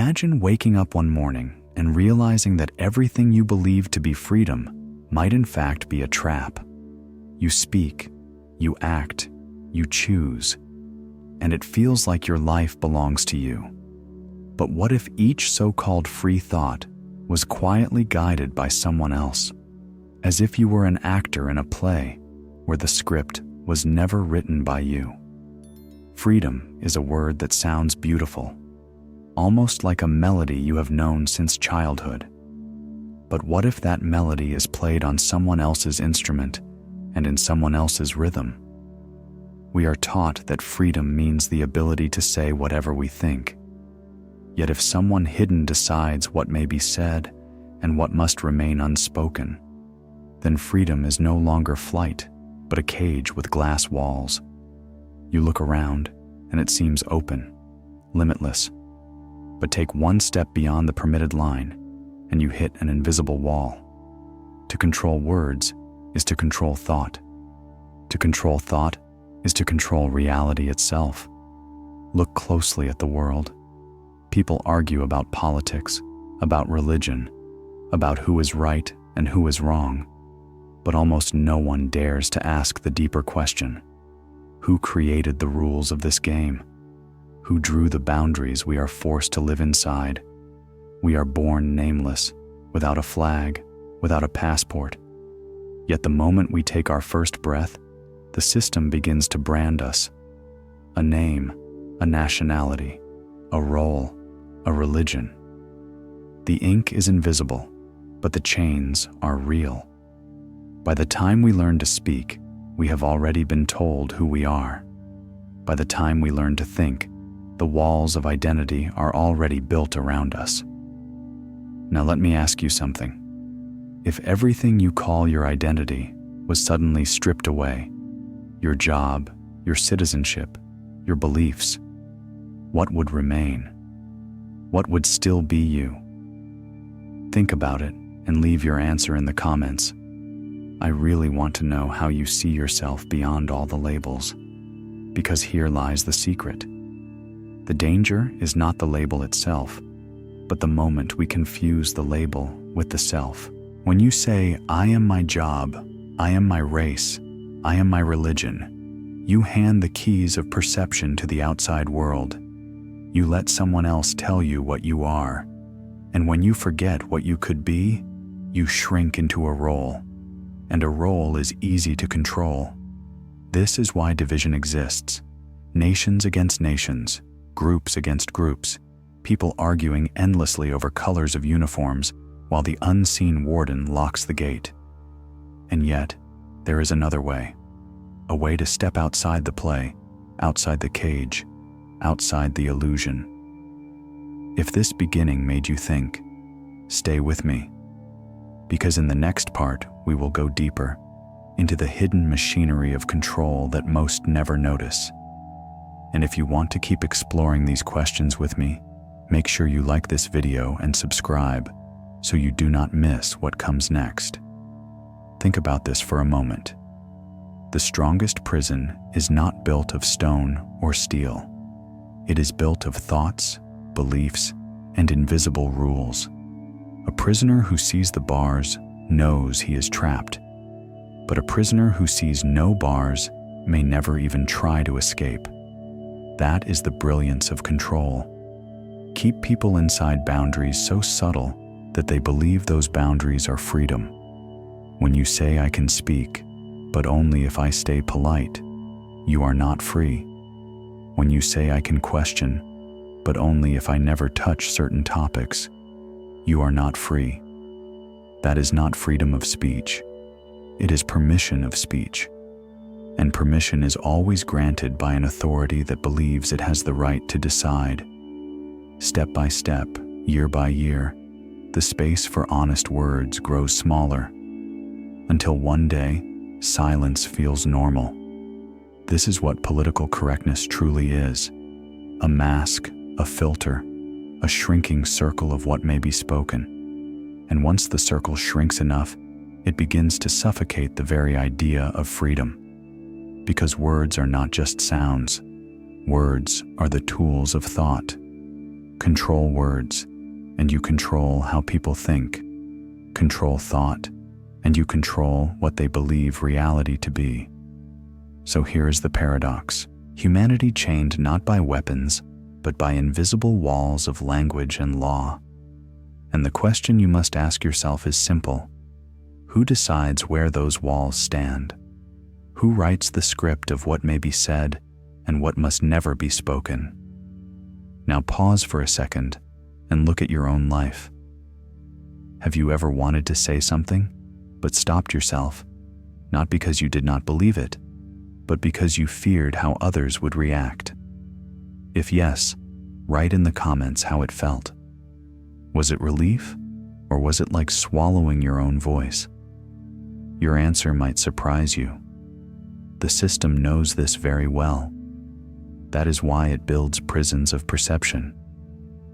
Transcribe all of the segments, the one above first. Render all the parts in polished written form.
Imagine waking up one morning and realizing that everything you believed to be freedom might in fact be a trap. You speak, you act, you choose, and it feels like your life belongs to you. But what if each so-called free thought was quietly guided by someone else, as if you were an actor in a play where the script was never written by you? Freedom is a word that sounds beautiful, almost like a melody you have known since childhood. But what if that melody is played on someone else's instrument and in someone else's rhythm? We are taught that freedom means the ability to say whatever we think. Yet if someone hidden decides what may be said and what must remain unspoken, then freedom is no longer flight, but a cage with glass walls. You look around and it seems open, limitless. But take one step beyond the permitted line and you hit an invisible wall. To control words is to control thought. To control thought is to control reality itself. Look closely at the world. People argue about politics, about religion, about who is right and who is wrong. But almost no one dares to ask the deeper question: who created the rules of this game? Who drew the boundaries we are forced to live inside? We are born nameless, without a flag, without a passport. Yet the moment we take our first breath, the system begins to brand us. A name, a nationality, a role, a religion. The ink is invisible, but the chains are real. By the time we learn to speak, we have already been told who we are. By the time we learn to think, the walls of identity are already built around us. Now let me ask you something. If everything you call your identity was suddenly stripped away, your job, your citizenship, your beliefs, what would remain? What would still be you? Think about it and leave your answer in the comments. I really want to know how you see yourself beyond all the labels, because here lies the secret. The danger is not the label itself, but the moment we confuse the label with the self. When you say, "I am my job, I am my race, I am my religion," you hand the keys of perception to the outside world. You let someone else tell you what you are. And when you forget what you could be, you shrink into a role. And a role is easy to control. This is why division exists. Nations against nations, groups against groups, people arguing endlessly over colors of uniforms while the unseen warden locks the gate. And yet, there is another way. A way to step outside the play, outside the cage, outside the illusion. If this beginning made you think, stay with me. Because in the next part, we will go deeper into the hidden machinery of control that most never notice. And if you want to keep exploring these questions with me, make sure you like this video and subscribe so you do not miss what comes next. Think about this for a moment. The strongest prison is not built of stone or steel. It is built of thoughts, beliefs, and invisible rules. A prisoner who sees the bars knows he is trapped, but a prisoner who sees no bars may never even try to escape. That is the brilliance of control. Keep people inside boundaries so subtle that they believe those boundaries are freedom. When you say, "I can speak, but only if I stay polite," you are not free. When you say, "I can question, but only if I never touch certain topics," you are not free. That is not freedom of speech. It is permission of speech. And permission is always granted by an authority that believes it has the right to decide. Step by step, year by year, the space for honest words grows smaller, until one day, silence feels normal. This is what political correctness truly is: a mask, a filter, a shrinking circle of what may be spoken. And once the circle shrinks enough, it begins to suffocate the very idea of freedom. Because words are not just sounds. Words are the tools of thought. Control words, and you control how people think. Control thought, and you control what they believe reality to be. So here is the paradox. Humanity chained not by weapons, but by invisible walls of language and law. And the question you must ask yourself is simple. Who decides where those walls stand? Who writes the script of what may be said and what must never be spoken? Now pause for a second and look at your own life. Have you ever wanted to say something, but stopped yourself, not because you did not believe it, but because you feared how others would react? If yes, write in the comments how it felt. Was it relief, or was it like swallowing your own voice? Your answer might surprise you. The system knows this very well. That is why it builds prisons of perception.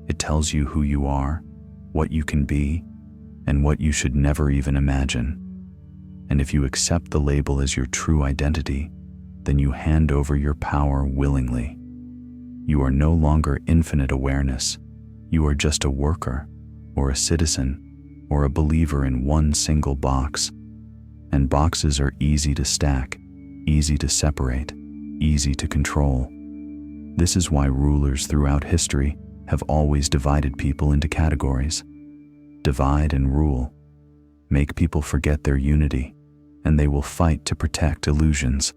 It tells you who you are, what you can be, and what you should never even imagine. And if you accept the label as your true identity, then you hand over your power willingly. You are no longer infinite awareness. You are just a worker, or a citizen, or a believer in one single box. And boxes are easy to stack, easy to separate, easy to control. This is why rulers throughout history have always divided people into categories. Divide and rule. Make people forget their unity, and they will fight to protect illusions.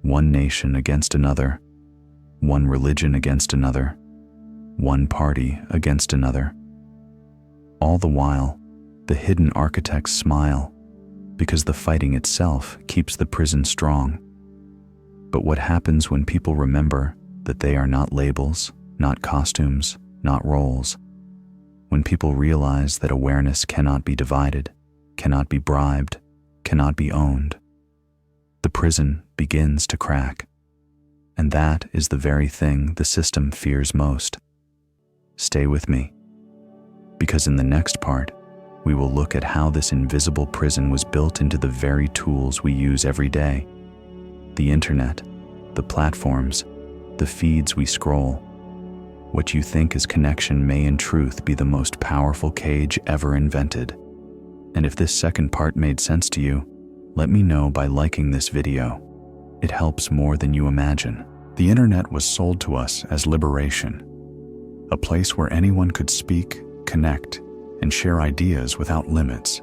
One nation against another, one religion against another, one party against another. All the while, the hidden architects smile, because the fighting itself keeps the prison strong. But what happens when people remember that they are not labels, not costumes, not roles? When people realize that awareness cannot be divided, cannot be bribed, cannot be owned, the prison begins to crack. And that is the very thing the system fears most. Stay with me, because in the next part, we will look at how this invisible prison was built into the very tools we use every day. The internet, the platforms, the feeds we scroll. What you think is connection may in truth be the most powerful cage ever invented. And if this second part made sense to you, let me know by liking this video. It helps more than you imagine. The internet was sold to us as liberation, a place where anyone could speak, connect, and share ideas without limits.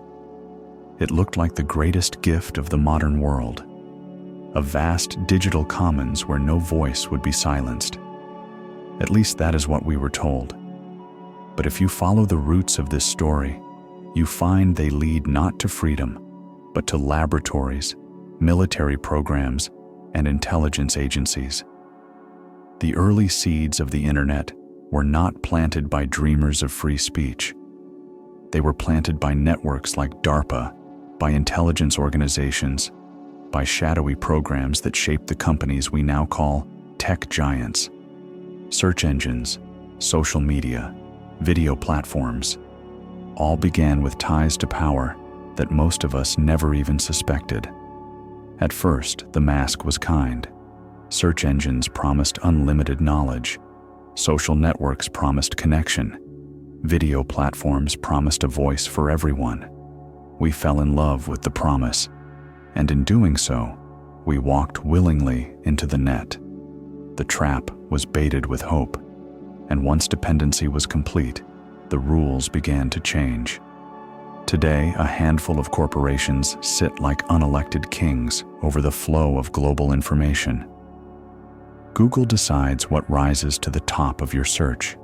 It looked like the greatest gift of the modern world, a vast digital commons where no voice would be silenced. At least that is what we were told. But if you follow the roots of this story, you find they lead not to freedom, but to laboratories, military programs, and intelligence agencies. The early seeds of the internet were not planted by dreamers of free speech. They were planted by networks like DARPA, by intelligence organizations, by shadowy programs that shaped the companies we now call tech giants. Search engines, social media, video platforms, all began with ties to power that most of us never even suspected. At first, the mask was kind. Search engines promised unlimited knowledge. Social networks promised connection. Video platforms promised a voice for everyone. We fell in love with the promise, and in doing so, we walked willingly into the net. The trap was baited with hope, and once dependency was complete, the rules began to change. Today, a handful of corporations sit like unelected kings over the flow of global information. Google decides what rises to the top of your search.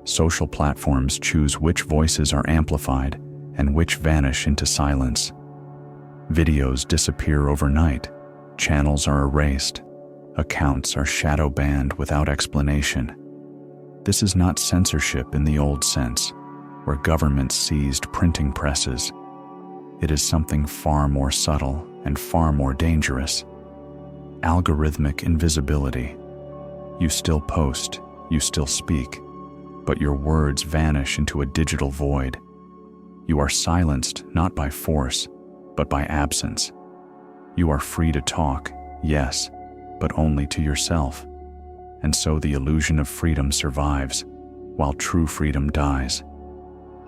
Social platforms choose which voices are amplified and which vanish into silence. Videos disappear overnight, channels are erased, accounts are shadow banned without explanation. This is not censorship in the old sense, where governments seized printing presses. It is something far more subtle and far more dangerous. Algorithmic invisibility. You still post, you still speak, but your words vanish into a digital void. You are silenced not by force, but by absence. You are free to talk, yes, but only to yourself. And so the illusion of freedom survives, while true freedom dies.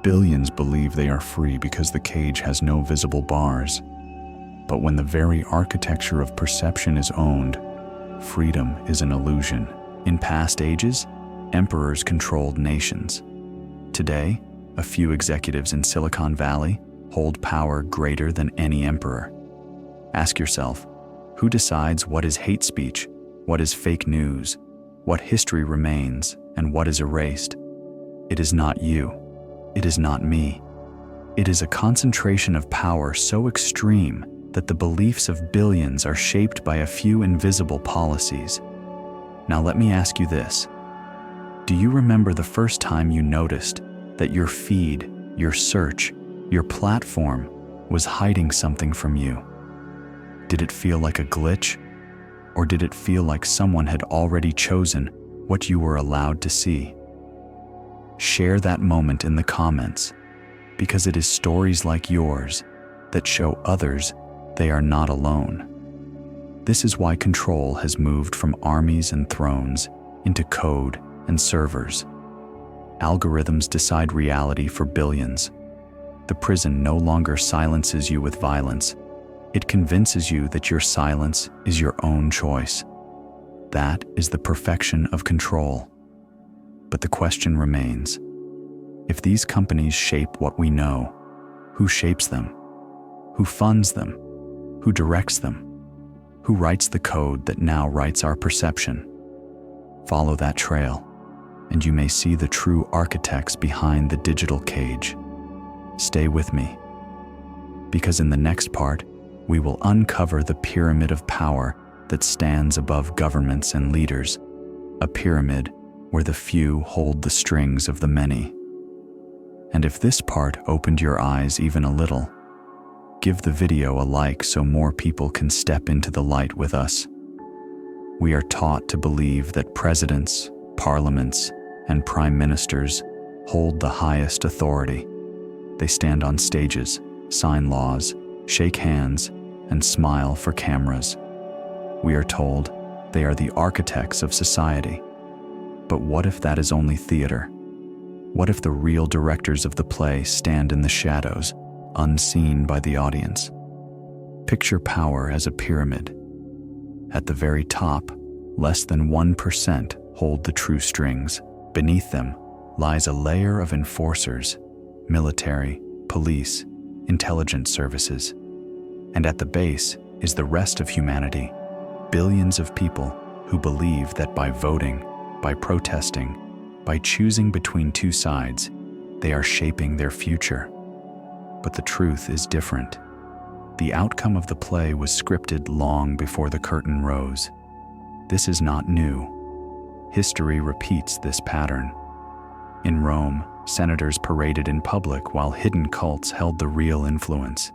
Billions believe they are free because the cage has no visible bars. But when the very architecture of perception is owned, freedom is an illusion. In past ages, emperors controlled nations. Today, a few executives in Silicon Valley hold power greater than any emperor. Ask yourself, who decides what is hate speech, what is fake news, what history remains, and what is erased? It is not you. It is not me. It is a concentration of power so extreme that the beliefs of billions are shaped by a few invisible policies. Now let me ask you this. Do you remember the first time you noticed that your feed, your search, your platform was hiding something from you? Did it feel like a glitch? Or did it feel like someone had already chosen what you were allowed to see? Share that moment in the comments, because it is stories like yours that show others they are not alone. This is why control has moved from armies and thrones into code and servers. Algorithms decide reality for billions. The prison no longer silences you with violence. It convinces you that your silence is your own choice. That is the perfection of control. But the question remains, if these companies shape what we know, who shapes them? Who funds them? Who directs them? Who writes the code that now writes our perception? Follow that trail, and you may see the true architects behind the digital cage. Stay with me, because in the next part, we will uncover the pyramid of power that stands above governments and leaders, a pyramid where the few hold the strings of the many. And if this part opened your eyes even a little, give the video a like so more people can step into the light with us. We are taught to believe that presidents, parliaments, and prime ministers hold the highest authority. They stand on stages, sign laws, shake hands, and smile for cameras. We are told they are the architects of society. But what if that is only theater? What if the real directors of the play stand in the shadows, unseen by the audience? Picture power as a pyramid. At the very top, less than 1% hold the true strings. Beneath them lies a layer of enforcers, military, police, intelligence services. And at the base is the rest of humanity, billions of people who believe that by voting, by protesting, by choosing between two sides, they are shaping their future. But the truth is different. The outcome of the play was scripted long before the curtain rose. This is not new. History repeats this pattern. In Rome, senators paraded in public while hidden cults held the real influence.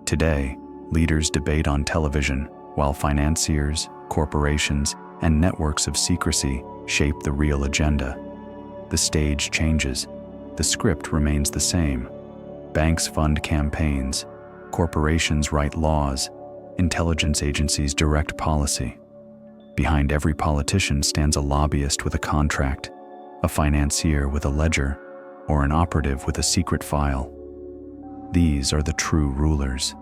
Today, leaders debate on television while financiers, corporations, and networks of secrecy shape the real agenda. The stage changes. The script remains the same. Banks fund campaigns. Corporations write laws. Intelligence agencies direct policy. Behind every politician stands a lobbyist with a contract, a financier with a ledger, or an operative with a secret file. These are the true rulers,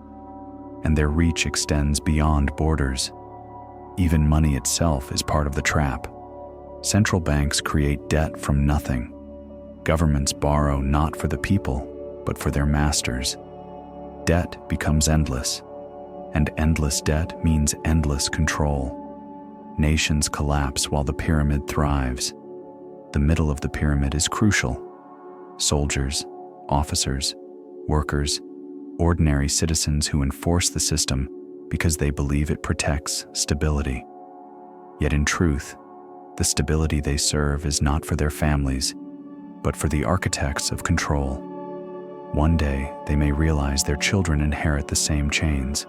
and their reach extends beyond borders. Even money itself is part of the trap. Central banks create debt from nothing. Governments borrow not for the people, but for their masters. Debt becomes endless, and endless debt means endless control. Nations collapse while the pyramid thrives. The middle of the pyramid is crucial. Soldiers, officers, workers, ordinary citizens who enforce the system because they believe it protects stability. Yet in truth, the stability they serve is not for their families, but for the architects of control. One day, they may realize their children inherit the same chains.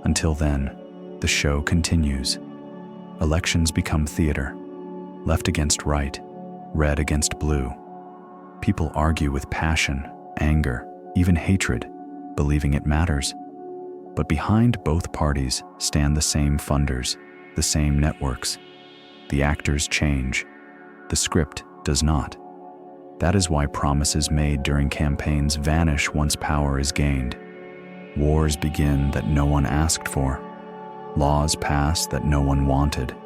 Until then, the show continues. Elections become theater, left against right, red against blue. People argue with passion, anger, even hatred, believing it matters. But behind both parties stand the same funders, the same networks. The actors change, the script does not. That is why promises made during campaigns vanish once power is gained. Wars begin that no one asked for. Laws pass that no one wanted.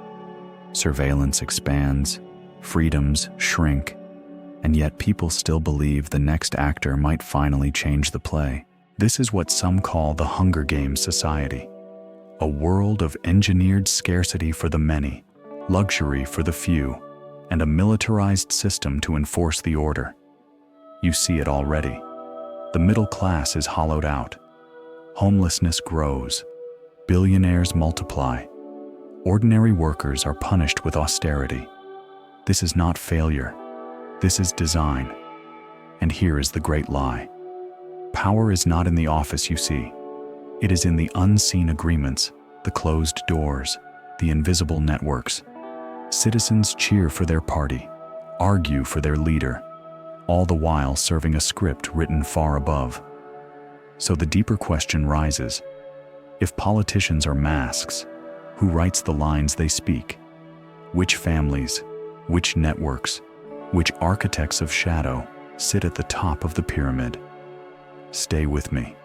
Surveillance expands, freedoms shrink, and yet people still believe the next actor might finally change the play. This is what some call the Hunger Games society. A world of engineered scarcity for the many, luxury for the few, and a militarized system to enforce the order. You see it already. The middle class is hollowed out. Homelessness grows. Billionaires multiply. Ordinary workers are punished with austerity. This is not failure. This is design. And here is the great lie. Power is not in the office you see. It is in the unseen agreements, the closed doors, the invisible networks. Citizens cheer for their party, argue for their leader, all the while serving a script written far above. So the deeper question rises: if politicians are masks, who writes the lines they speak? Which families, which networks, which architects of shadow sit at the top of the pyramid? Stay with me,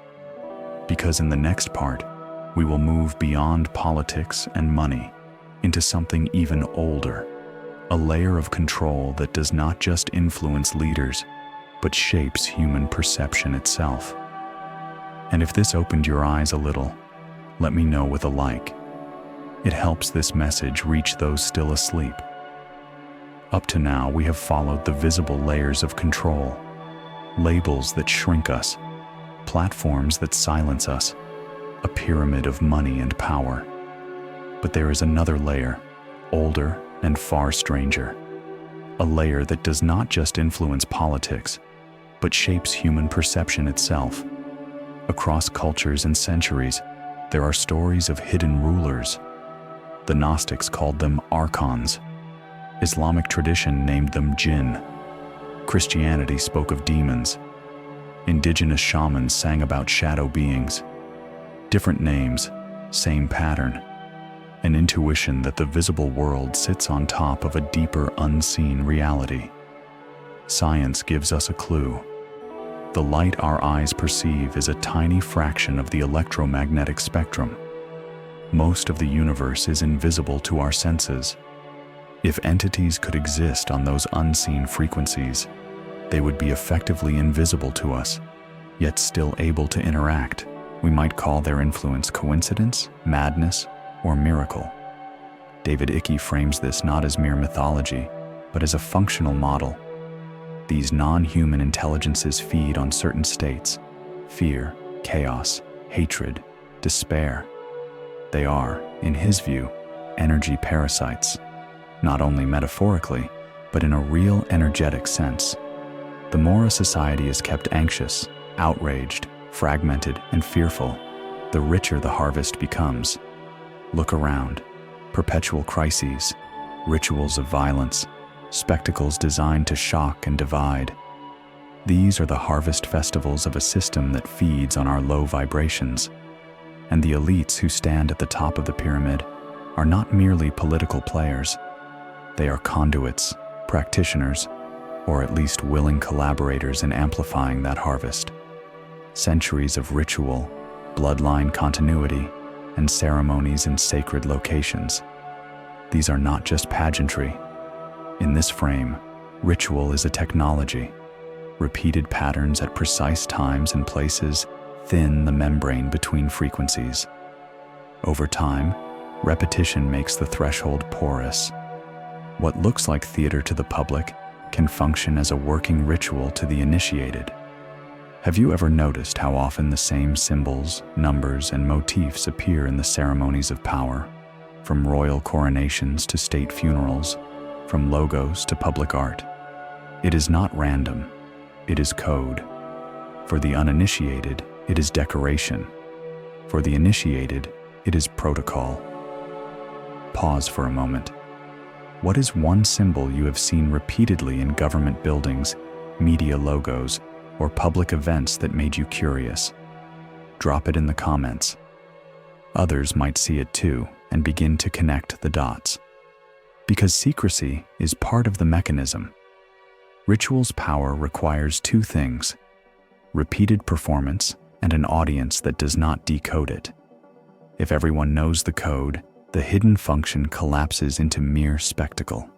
because in the next part, we will move beyond politics and money into something even older, a layer of control that does not just influence leaders, but shapes human perception itself. And if this opened your eyes a little, let me know with a like. It helps this message reach those still asleep. Up to now, we have followed the visible layers of control, labels that shrink us, platforms that silence us, a pyramid of money and power. But there is another layer, older and far stranger, a layer that does not just influence politics, but shapes human perception itself. Across cultures and centuries, there are stories of hidden rulers. The Gnostics called them archons. Islamic tradition named them jinn. Christianity spoke of demons. Indigenous shamans sang about shadow beings. Different names, same pattern. An intuition that the visible world sits on top of a deeper unseen reality. Science gives us a clue. The light our eyes perceive is a tiny fraction of the electromagnetic spectrum. Most of the universe is invisible to our senses. If entities could exist on those unseen frequencies, they would be effectively invisible to us, yet still able to interact. We might call their influence coincidence, madness, or miracle. David Icke frames this not as mere mythology, but as a functional model. These non-human intelligences feed on certain states: fear, chaos, hatred, despair. They are, in his view, energy parasites, not only metaphorically, but in a real energetic sense. The more a society is kept anxious, outraged, fragmented, and fearful, the richer the harvest becomes. Look around. Perpetual crises, rituals of violence, spectacles designed to shock and divide. These are the harvest festivals of a system that feeds on our low vibrations. And the elites who stand at the top of the pyramid are not merely political players. They are conduits, practitioners, or at least willing collaborators in amplifying that harvest. Centuries of ritual, bloodline continuity, and ceremonies in sacred locations. These are not just pageantry. In this frame, ritual is a technology. Repeated patterns at precise times and places thin the membrane between frequencies. Over time, repetition makes the threshold porous. What looks like theater to the public can function as a working ritual to the initiated. Have you ever noticed how often the same symbols, numbers, and motifs appear in the ceremonies of power? From royal coronations to state funerals, from logos to public art. It is not random, it is code. For the uninitiated, it is decoration. For the initiated, it is protocol. Pause for a moment. What is one symbol you have seen repeatedly in government buildings, media logos, or public events that made you curious? Drop it in the comments. Others might see it too and begin to connect the dots. Because secrecy is part of the mechanism. Ritual's power requires two things: repeated performance and an audience that does not decode it. If everyone knows the code, the hidden function collapses into mere spectacle.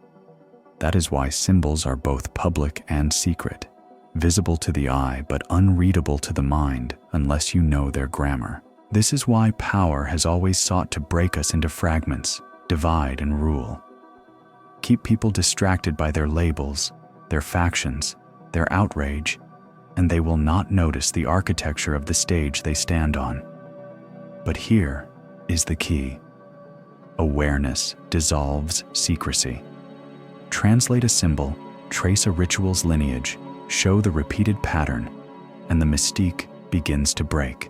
That is why symbols are both public and secret, visible to the eye but unreadable to the mind unless you know their grammar. This is why power has always sought to break us into fragments, divide and rule. Keep people distracted by their labels, their factions, their outrage, and they will not notice the architecture of the stage they stand on. But here is the key. Awareness dissolves secrecy. Translate a symbol, trace a ritual's lineage, show the repeated pattern, and the mystique begins to break.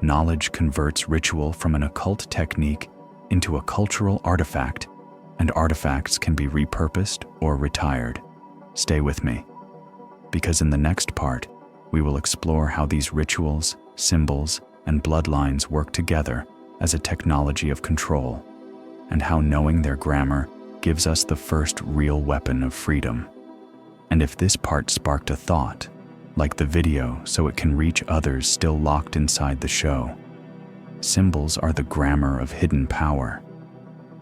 Knowledge converts ritual from an occult technique into a cultural artifact, and artifacts can be repurposed or retired. Stay with me, because in the next part, we will explore how these rituals, symbols, and bloodlines work together as a technology of control, and how knowing their grammar gives us the first real weapon of freedom. And if this part sparked a thought, like the video so it can reach others still locked inside the show. Symbols are the grammar of hidden power.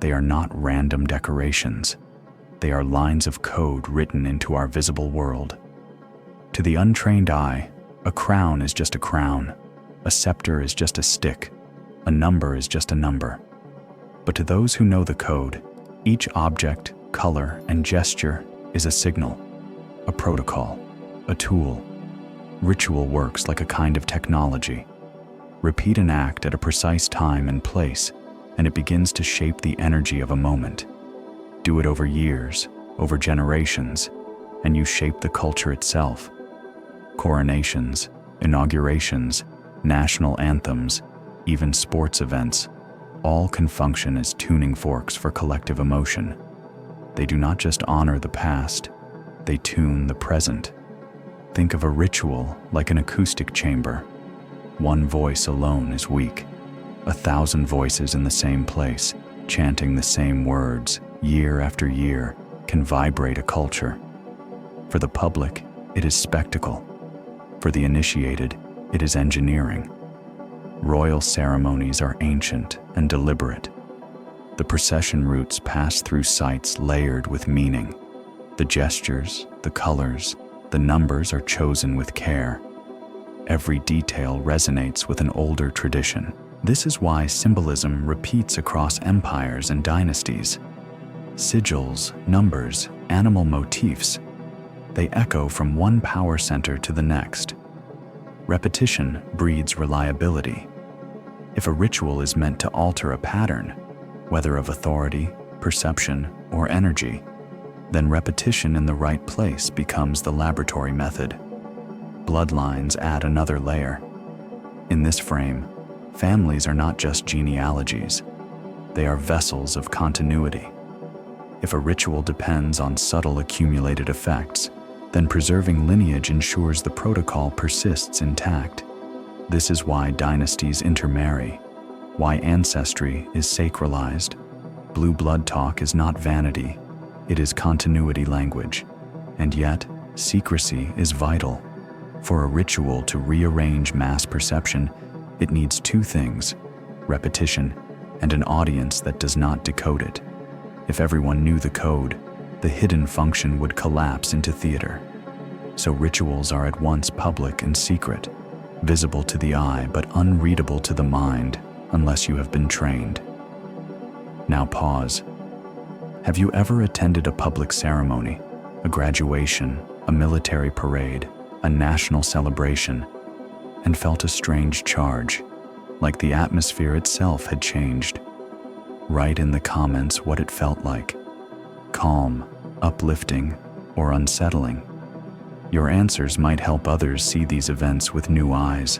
They are not random decorations. They are lines of code written into our visible world. To the untrained eye, a crown is just a crown, a scepter is just a stick, a number is just a number. But to those who know the code, each object, color, and gesture is a signal, a protocol, a tool. Ritual works like a kind of technology. Repeat an act at a precise time and place, and it begins to shape the energy of a moment. Do it over years, over generations, and you shape the culture itself. Coronations, inaugurations, national anthems, even sports events, all can function as tuning forks for collective emotion. They do not just honor the past, they tune the present. Think of a ritual like an acoustic chamber. One voice alone is weak. 1,000 voices in the same place, chanting the same words, year after year, can vibrate a culture. For the public, it is spectacle. For the initiated, it is engineering. Royal ceremonies are ancient and deliberate. The procession routes pass through sites layered with meaning. The gestures, the colors, the numbers are chosen with care. Every detail resonates with an older tradition. This is why symbolism repeats across empires and dynasties. Sigils, numbers, animal motifs, they echo from one power center to the next. Repetition breeds reliability. If a ritual is meant to alter a pattern, whether of authority, perception, or energy, then repetition in the right place becomes the laboratory method. Bloodlines add another layer. In this frame, families are not just genealogies. They are vessels of continuity. If a ritual depends on subtle accumulated effects, then preserving lineage ensures the protocol persists intact. This is why dynasties intermarry, why ancestry is sacralized. Blue blood talk is not vanity, it is continuity language. And yet, secrecy is vital. For a ritual to rearrange mass perception, it needs two things: repetition and an audience that does not decode it. If everyone knew the code, the hidden function would collapse into theater. So rituals are at once public and secret, visible to the eye but unreadable to the mind unless you have been trained. Now pause. Have you ever attended a public ceremony, a graduation, a military parade, a national celebration, and felt a strange charge, like the atmosphere itself had changed? Write in the comments what it felt like: calm, uplifting, or unsettling. Your answers might help others see these events with new eyes.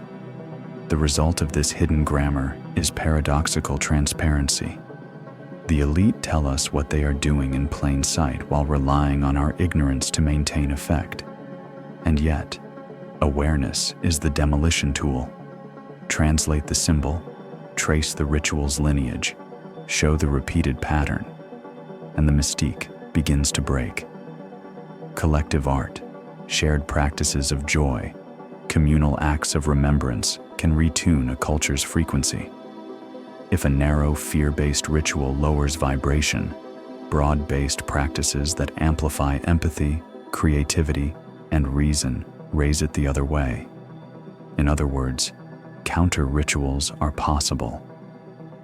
The result of this hidden grammar is paradoxical transparency. The elite tell us what they are doing in plain sight while relying on our ignorance to maintain effect. And yet, awareness is the demolition tool. Translate the symbol, trace the ritual's lineage, show the repeated pattern, and the mystique begins to break. collective art, shared practices of joy, communal acts of remembrance can retune a culture's frequency. If a narrow, fear-based ritual lowers vibration, broad-based practices that amplify empathy, creativity, and reason raise it the other way. In other words, counter-rituals are possible.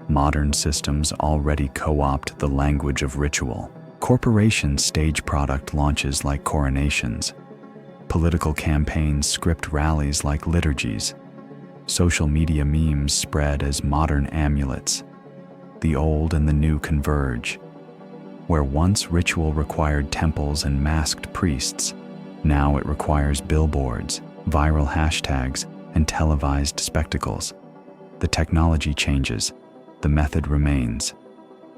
Modern systems already co-opt the language of ritual. Corporations stage product launches like coronations. Political campaigns script rallies like liturgies. Social media memes spread as modern amulets. The old and the new converge. Where once ritual required temples and masked priests, now it requires billboards, viral hashtags, and televised spectacles. The technology changes, the method remains.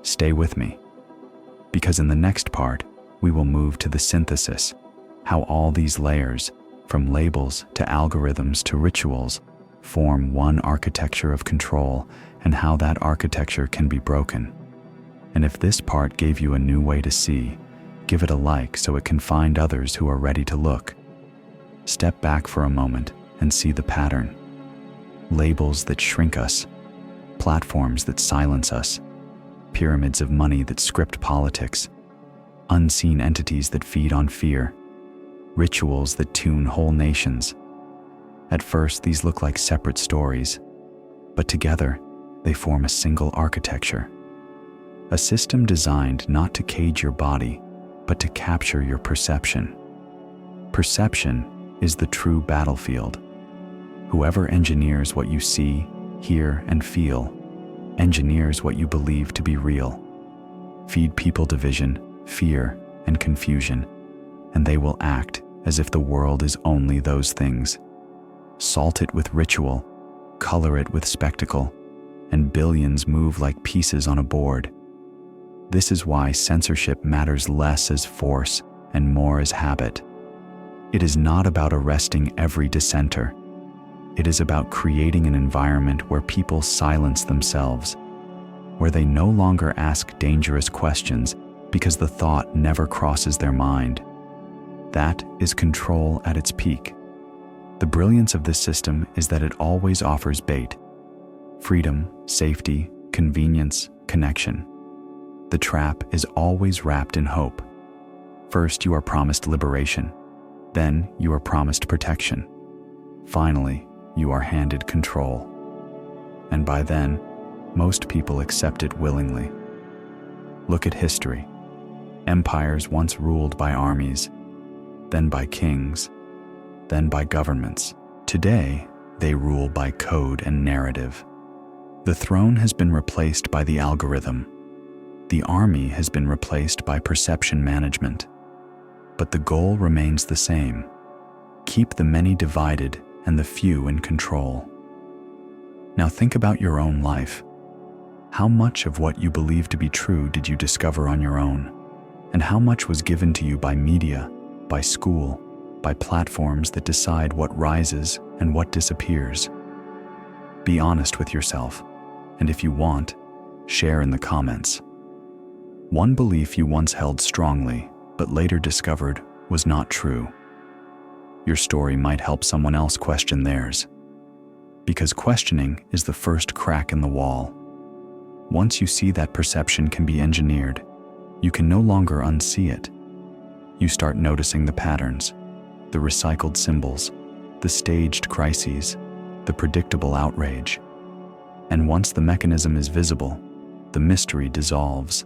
Stay with me, because in the next part, we will move to the synthesis, how all these layers, from labels to algorithms to rituals, form one architecture of control, and how that architecture can be broken. And if this part gave you a new way to see, give it a like so it can find others who are ready to look. Step back for a moment and see the pattern. Labels that shrink us, platforms that silence us, pyramids of money that script politics, unseen entities that feed on fear, rituals that tune whole nations. At first, these look like separate stories, but together, they form a single architecture. A system designed not to cage your body, but to capture your perception. Perception is the true battlefield. Whoever engineers what you see, hear, and feel, engineers what you believe to be real. Feed people division, fear, and confusion, and they will act as if the world is only those things. Salt it with ritual, color it with spectacle, and billions move like pieces on a board. This is why censorship matters less as force and more as habit. It is not about arresting every dissenter. It is about creating an environment where people silence themselves, where they no longer ask dangerous questions because the thought never crosses their mind. That is control at its peak. The brilliance of this system is that it always offers bait: freedom, safety, convenience, connection. The trap is always wrapped in hope. First, you are promised liberation. Then, you are promised protection. Finally, you are handed control. And by then, most people accept it willingly. Look at history. Empires once ruled by armies, then by kings, then by governments. Today, they rule by code and narrative. The throne has been replaced by the algorithm. The army has been replaced by perception management. But the goal remains the same: keep the many divided and the few in control. Now think about your own life. How much of what you believe to be true did you discover on your own? And how much was given to you by media, by school, by platforms that decide what rises and what disappears? Be honest with yourself, and if you want, share in the comments. One belief you once held strongly, but later discovered was not true. Your story might help someone else question theirs. Because questioning is the first crack in the wall. Once you see that perception can be engineered, you can no longer unsee it. You start noticing the patterns, the recycled symbols, the staged crises, the predictable outrage. And once the mechanism is visible, the mystery dissolves.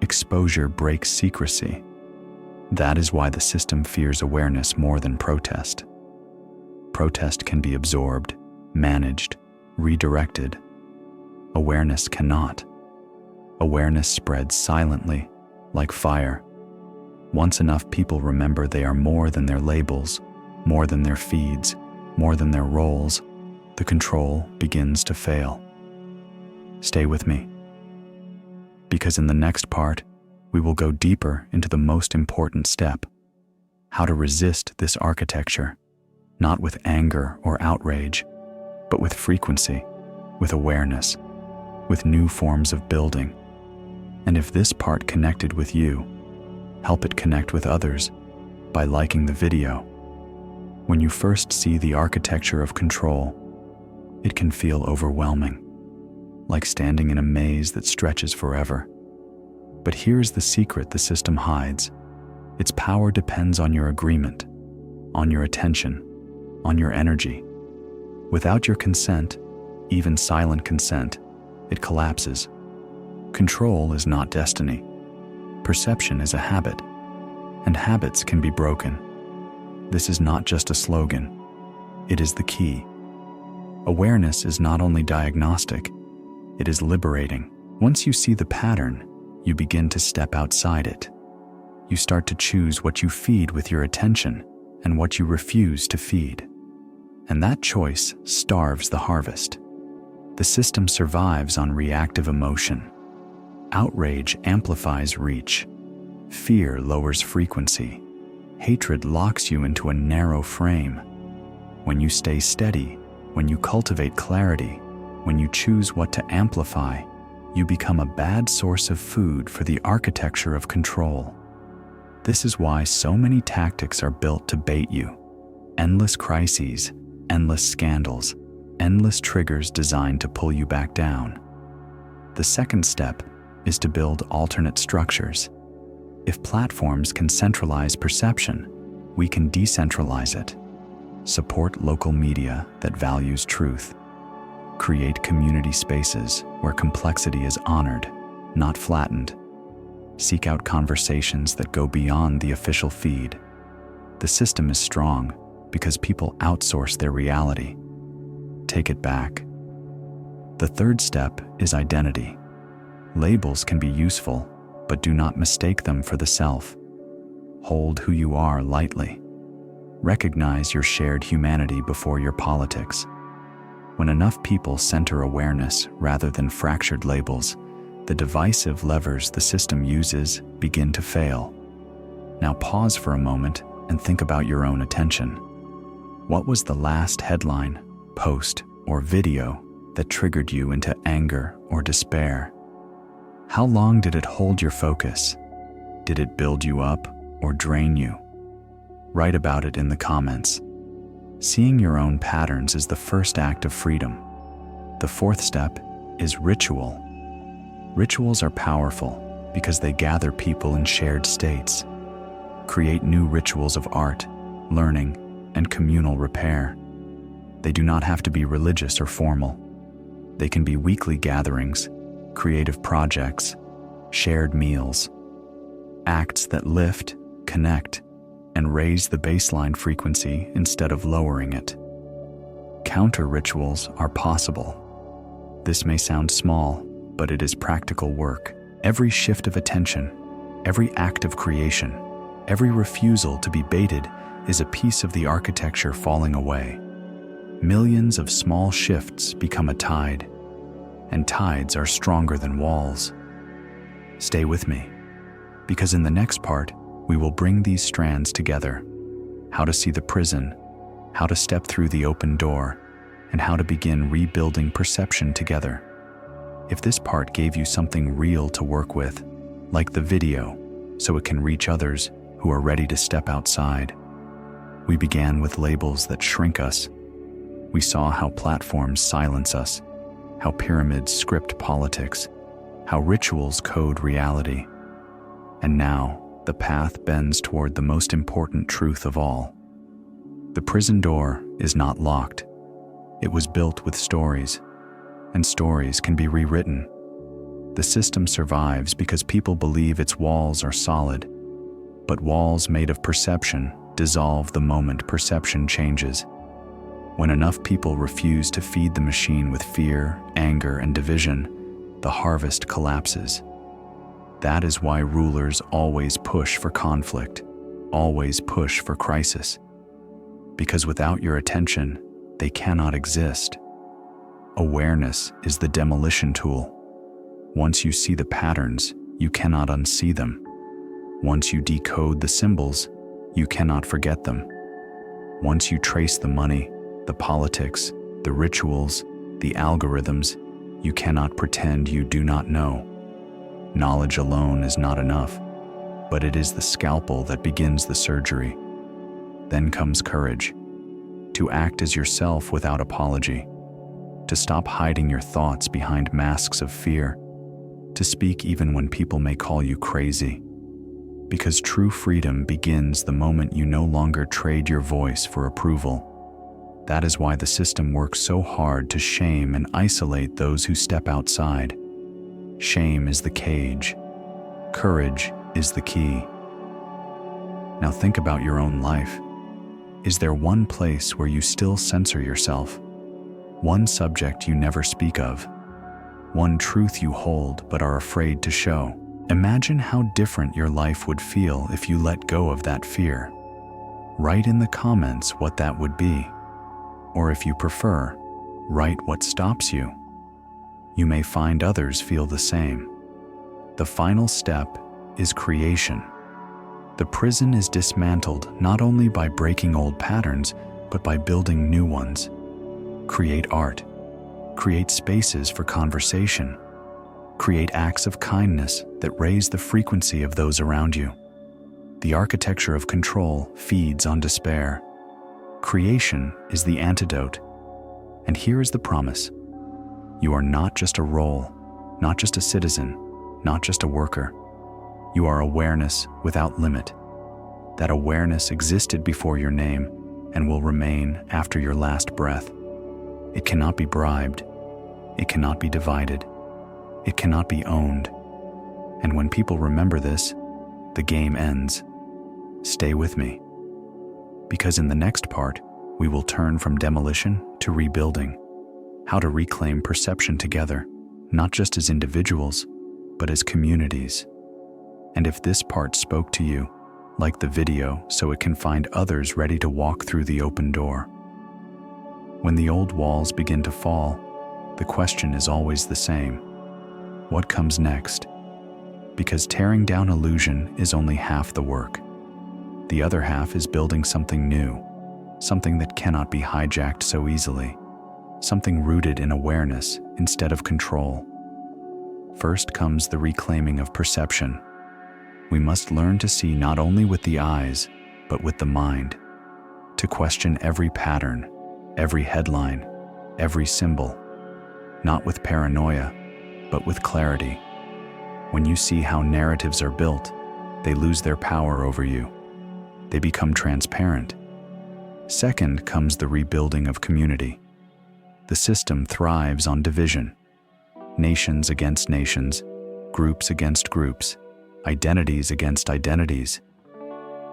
Exposure breaks secrecy. That is why the system fears awareness more than protest. Protest can be absorbed, managed, redirected. Awareness cannot. Awareness spreads silently, like fire. Once enough people remember they are more than their labels, more than their feeds, more than their roles, the control begins to fail. Stay with me, because in the next part, we will go deeper into the most important step: how to resist this architecture, not with anger or outrage, but with frequency, with awareness, with new forms of building. And if this part connected with you, help it connect with others, by liking the video. When you first see the architecture of control, it can feel overwhelming, like standing in a maze that stretches forever. But here's the secret the system hides. Its power depends on your agreement, on your attention, on your energy. Without your consent, even silent consent, it collapses. Control is not destiny. Perception is a habit, and habits can be broken. This is not just a slogan. It is the key. Awareness is not only diagnostic, it is liberating. Once you see the pattern, you begin to step outside it. You start to choose what you feed with your attention and what you refuse to feed. And that choice starves the harvest. The system survives on reactive emotion. Outrage amplifies reach. Fear lowers frequency. Hatred locks you into a narrow frame. When you stay steady, when you cultivate clarity, when you choose what to amplify, you become a bad source of food for the architecture of control. This is why so many tactics are built to bait you. Endless crises, endless scandals, endless triggers designed to pull you back down. The second step is to build alternate structures. If platforms can centralize perception, we can decentralize it. Support local media that values truth. Create community spaces where complexity is honored, not flattened. Seek out conversations that go beyond the official feed. The system is strong because people outsource their reality. Take it back. The third step is identity. Labels can be useful, but do not mistake them for the self. Hold who you are lightly. Recognize your shared humanity before your politics. When enough people center awareness rather than fractured labels, the divisive levers the system uses begin to fail. Now pause for a moment and think about your own attention. What was the last headline, post, or video that triggered you into anger or despair? How long did it hold your focus? Did it build you up or drain you? Write about it in the comments. Seeing your own patterns is the first act of freedom. The fourth step is ritual. Rituals are powerful because they gather people in shared states. Create new rituals of art, learning, and communal repair. They do not have to be religious or formal. They can be weekly gatherings, creative projects, shared meals, acts that lift, connect, and raise the baseline frequency instead of lowering it. Counter rituals are possible. This may sound small, but it is practical work. Every shift of attention, every act of creation, every refusal to be baited is a piece of the architecture falling away. Millions of small shifts become a tide, and tides are stronger than walls. Stay with me, because in the next part, we will bring these strands together. How to see the prison, how to step through the open door, and how to begin rebuilding perception together. If this part gave you something real to work with, like the video, so it can reach others who are ready to step outside. We began with labels that shrink us. We saw how platforms silence us, how pyramids script politics, how rituals code reality. And now, the path bends toward the most important truth of all. The prison door is not locked. It was built with stories, and stories can be rewritten. The system survives because people believe its walls are solid, but walls made of perception dissolve the moment perception changes. When enough people refuse to feed the machine with fear, anger, and division, the harvest collapses. That is why rulers always push for conflict, always push for crisis. Because without your attention, they cannot exist. Awareness is the demolition tool. Once you see the patterns, you cannot unsee them. Once you decode the symbols, you cannot forget them. Once you trace the money, the politics, the rituals, the algorithms, you cannot pretend you do not know. Knowledge alone is not enough. but it is the scalpel that begins the surgery. Then comes courage, to act as yourself without apology, to stop hiding your thoughts behind masks of fear, to speak even when people may call you crazy. Because true freedom begins the moment you no longer trade your voice for approval. That is why the system works so hard to shame and isolate those who step outside. Shame is the cage. Courage is the key. Now think about your own life. Is there one place where you still censor yourself? One subject you never speak of? One truth you hold but are afraid to show? Imagine how different your life would feel if you let go of that fear. Write in the comments what that would be. Or if you prefer, write what stops you. You may find others feel the same. The final step is creation. The prison is dismantled not only by breaking old patterns, but by building new ones. Create art. Create spaces for conversation. Create acts of kindness that raise the frequency of those around you. The architecture of control feeds on despair. Creation is the antidote. And here is the promise. You are not just a role, not just a citizen, not just a worker. You are awareness without limit. That awareness existed before your name and will remain after your last breath. It cannot be bribed. It cannot be divided. It cannot be owned. And when people remember this, the game ends. Stay with me. Because in the next part, we will turn from demolition to rebuilding. How to reclaim perception together, not just as individuals, but as communities. And if this part spoke to you, like the video so it can find others ready to walk through the open door. When the old walls begin to fall, the question is always the same. What comes next? Because tearing down illusion is only half the work. The other half is building something new, something that cannot be hijacked so easily, something rooted in awareness instead of control. First comes the reclaiming of perception. We must learn to see not only with the eyes, but with the mind, to question every pattern, every headline, every symbol, not with paranoia, but with clarity. When you see how narratives are built, they lose their power over you. They become transparent. Second comes the rebuilding of community. The system thrives on division. Nations against nations, groups against groups, identities against identities.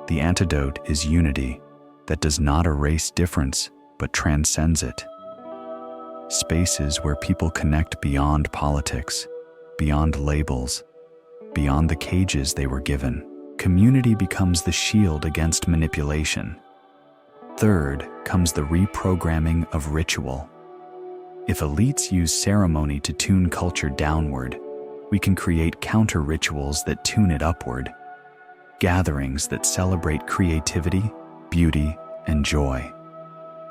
The antidote is unity that does not erase difference, but transcends it. Spaces where people connect beyond politics, beyond labels, beyond the cages they were given. Community becomes the shield against manipulation. Third comes the reprogramming of ritual. If elites use ceremony to tune culture downward, we can create counter-rituals that tune it upward. Gatherings that celebrate creativity, beauty, and joy.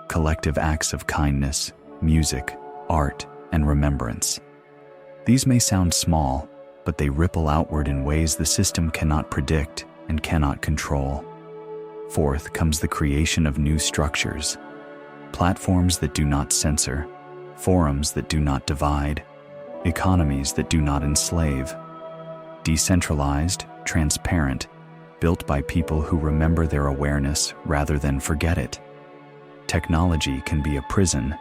Collective acts of kindness, music, art, and remembrance. These may sound small, but they ripple outward in ways the system cannot predict and cannot control. Fourth comes the creation of new structures. Platforms that do not censor, forums that do not divide, economies that do not enslave. Decentralized, transparent, built by people who remember their awareness rather than forget it. Technology can be a prison,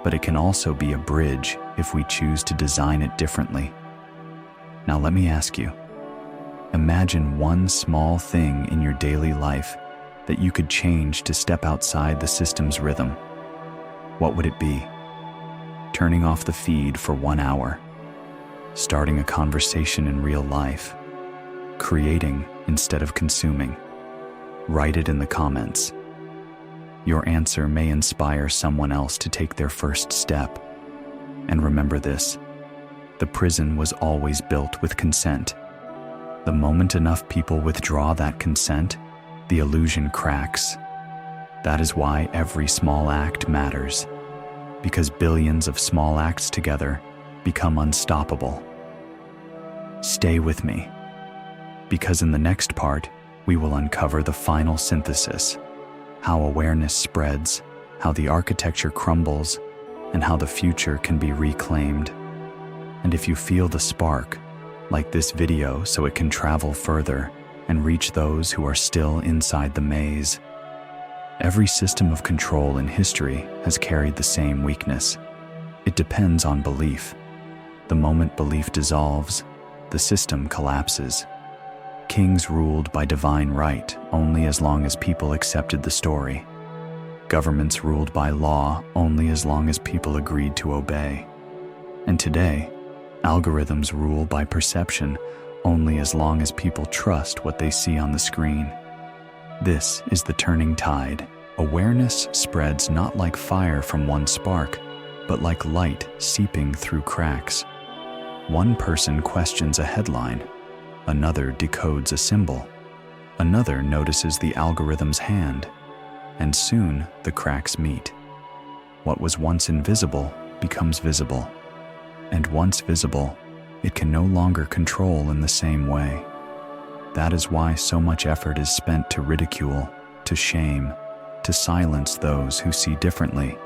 but it can also be a bridge if we choose to design it differently. Now let me ask you, imagine one small thing in your daily life that you could change to step outside the system's rhythm. What would it be? Turning off the feed for 1 hour, starting a conversation in real life, creating instead of consuming. Write it in the comments. Your answer may inspire someone else to take their first step. And remember this, the prison was always built with consent. The moment enough people withdraw that consent, the illusion cracks. That is why every small act matters, because billions of small acts together become unstoppable. Stay with me. Because in the next part, we will uncover the final synthesis, how awareness spreads, how the architecture crumbles, and how the future can be reclaimed. And if you feel the spark, like this video so it can travel further and reach those who are still inside the maze. Every system of control in history has carried the same weakness. It depends on belief. The moment belief dissolves, the system collapses. Kings ruled by divine right only as long as people accepted the story. Governments ruled by law only as long as people agreed to obey. And today, algorithms rule by perception only as long as people trust what they see on the screen. This is the turning tide. Awareness spreads not like fire from one spark, but like light seeping through cracks. One person questions a headline, another decodes a symbol, another notices the algorithm's hand, and soon the cracks meet. What was once invisible becomes visible, and once visible, it can no longer control in the same way. That is why so much effort is spent to ridicule, to shame, to silence those who see differently.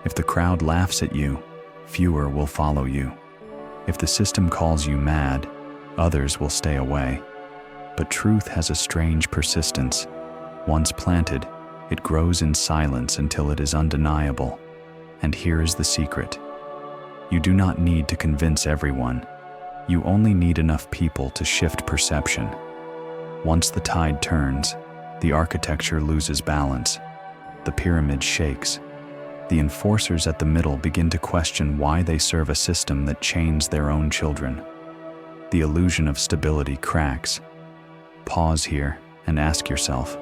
If the crowd laughs at you, fewer will follow you. If the system calls you mad, others will stay away. But truth has a strange persistence. Once planted, it grows in silence until it is undeniable. And here is the secret. You do not need to convince everyone. You only need enough people to shift perception. Once the tide turns, the architecture loses balance. The pyramid shakes. The enforcers at the middle begin to question why they serve a system that chains their own children. The illusion of stability cracks. Pause here and ask yourself,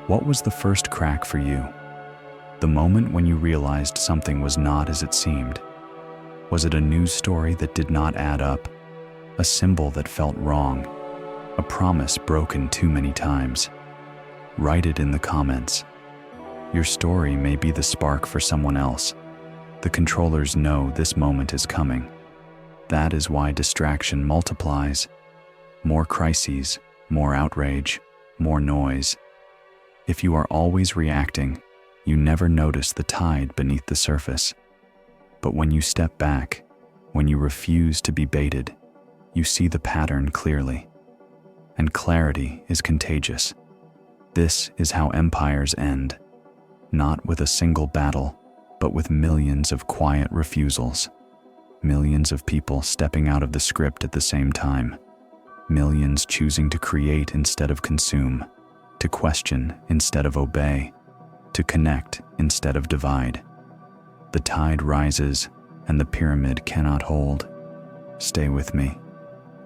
what was the first crack for you? The moment when you realized something was not as it seemed. Was it a news story that did not add up? A symbol that felt wrong? A promise broken too many times? Write it in the comments. Your story may be the spark for someone else. The controllers know this moment is coming. That is why distraction multiplies. More crises, more outrage, more noise. If you are always reacting, you never notice the tide beneath the surface. But when you step back, when you refuse to be baited, you see the pattern clearly. And clarity is contagious. This is how empires end. Not with a single battle, but with millions of quiet refusals. Millions of people stepping out of the script at the same time. Millions choosing to create instead of consume, to question instead of obey, to connect instead of divide. The tide rises, and the pyramid cannot hold. Stay with me,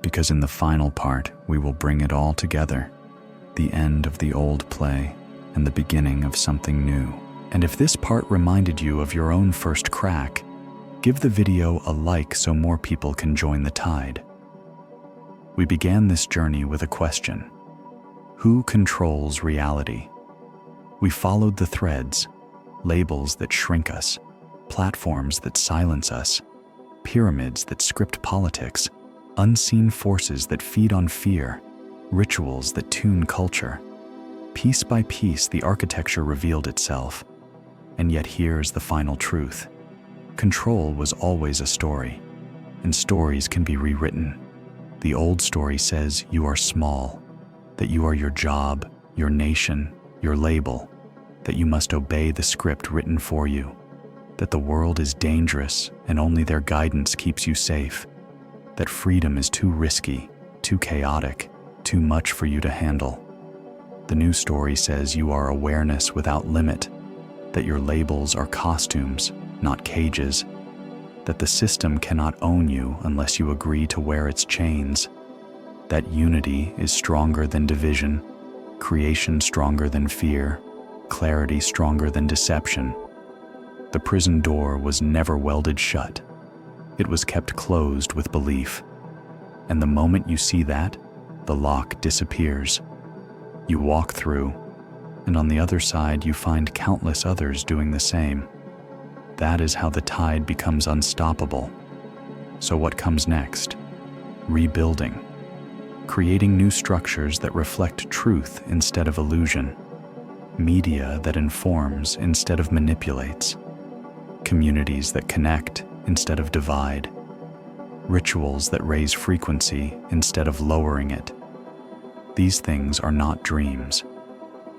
because in the final part, we will bring it all together. The end of the old play, and the beginning of something new. And if this part reminded you of your own first crack, give the video a like so more people can join the tide. We began this journey with a question. Who controls reality? We followed the threads, labels that shrink us, platforms that silence us, pyramids that script politics, unseen forces that feed on fear, rituals that tune culture. Piece by piece, the architecture revealed itself. And yet here's the final truth. Control was always a story, and stories can be rewritten. The old story says you are small, that you are your job, your nation, your label, that you must obey the script written for you, that the world is dangerous and only their guidance keeps you safe, that freedom is too risky, too chaotic, too much for you to handle. The new story says you are awareness without limit, that your labels are costumes, not cages, that the system cannot own you unless you agree to wear its chains, that unity is stronger than division, creation stronger than fear, clarity stronger than deception. The prison door was never welded shut. It was kept closed with belief. And the moment you see that, the lock disappears. You walk through, and on the other side you find countless others doing the same. That is how the tide becomes unstoppable. So what comes next? Rebuilding. creating new structures that reflect truth instead of illusion, media that informs instead of manipulates, communities that connect instead of divide, rituals that raise frequency instead of lowering it. These things are not dreams.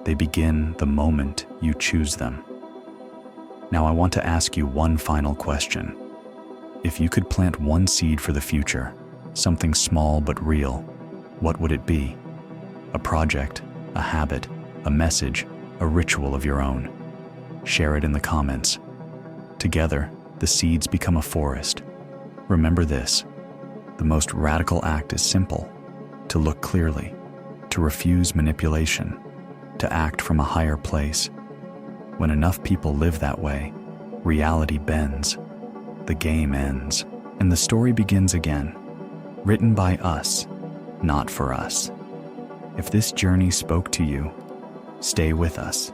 They begin the moment you choose them. Now I want to ask you one final question. If you could plant one seed for the future, something small but real, what would it be? A project, a habit, a message, a ritual of your own. Share it in the comments. Together, the seeds become a forest. Remember this: the most radical act is simple: to look clearly, to refuse manipulation, to act from a higher place. When enough people live that way, reality bends, the game ends, and the story begins again, written by us, not for us. If this journey spoke to you, stay with us.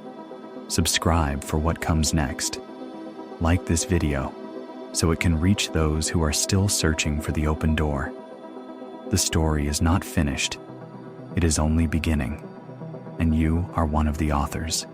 Subscribe for what comes next. Like this video so it can reach those who are still searching for the open door. The story is not finished. It is only beginning, and you are one of the authors.